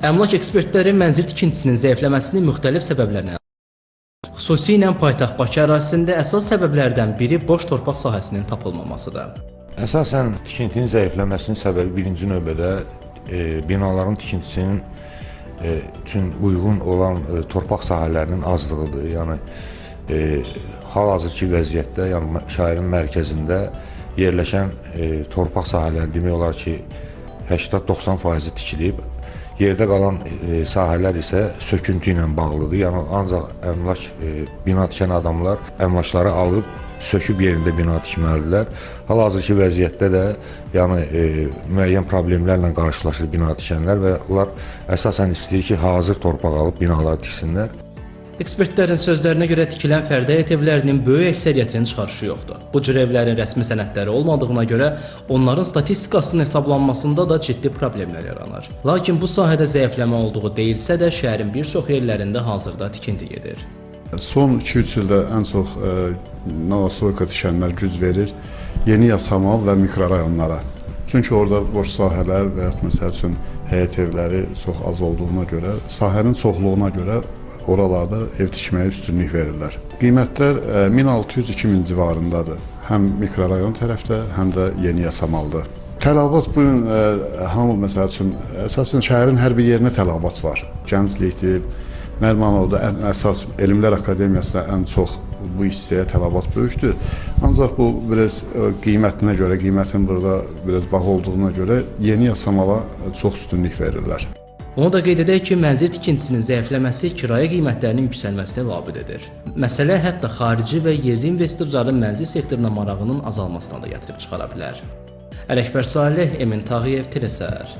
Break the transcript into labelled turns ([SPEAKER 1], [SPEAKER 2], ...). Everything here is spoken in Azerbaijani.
[SPEAKER 1] Əmlak ekspertləri mənzil tikintisinin zəifləməsini müxtəlif səbəblərlə, xüsusilə paytaxt Bakı ərazisində əsas səbəblərdən biri boş torpaq sahəsinin tapılmamasıdır.
[SPEAKER 2] Əsasən tikintinin zəifləməsinin səbəbi birinci növbədə binaların tikintisinin üçün uyğun olan torpaq sahələrinin azlığıdır. Yəni hal-hazırki vəziyyətdə, yəni şəhərin mərkəzində yerləşən torpaq sahələrinin demək olar ki 80-90% tikilib, yerdə qalan sahələr isə söküntü ilə bağlıdır. Yəni ancaq əmlak bina tikən adamlar əmlakları alıb söküb yerində bina tikməlidirlər. Hal-hazırki vəziyyətdə də yəni müəyyən problemlərlə qarşılaşır bina tikənlər və onlar əsasən istəyir ki, hazır torpaq alıb binaları tiksinlər.
[SPEAKER 1] Ekspertlərin sözlərinə görə tikilən fərdi həyət evlərinin böyük əksəriyyətinin çıxarışı yoxdur. Bu cür evlərin rəsmi sənədləri olmadığına görə onların statistikasının hesablanmasında da ciddi problemlər yaranır. Lakin bu sahədə zəifləmə olduğu deyilsə də şəhərin bir çox yerlərində hazırda tikinti gedir.
[SPEAKER 3] Son 2-3 ildə ən çox Novostroyka tikənlər güc verir Yeni Yasamal və mikrorayonlara. Çünki orada boş sahələr və yaxud məsəl üçün həyət evləri çox az olduğuna görə, sahənin çoxluğuna görə oralarda ev tikməyə üstünlük verirlər. Qiymətlər 1600-2000 civarındadır. Həm mikrorayon tərəfdə, həm də Yeni Yasamalda. Tələbat bu gün hamı məsəl üçün əsasən şəhərin hər bir yerinə tələbat var. Gənclikdir, Nərimanovda əsas Elmlər Akademiyasında ən çox bu hissəyə tələbat böyükdür. Ancaq bu biraz qiymətinə görə, qiymətin burada biraz baha olduğuna görə Yeni Yasamala çox üstünlük verirlər.
[SPEAKER 1] Onu da qeyd edək ki, mənzil tikintisinin zəifləməsi kirayə qiymətlərinin yüksəlməsinə labüd edir. Məsələ hətta xarici və yerli investorların mənzil sektoruna marağının azalmasına da gətirib çıxara bilər. Ələkbər Salih, Emin Tağıyev, Telesər.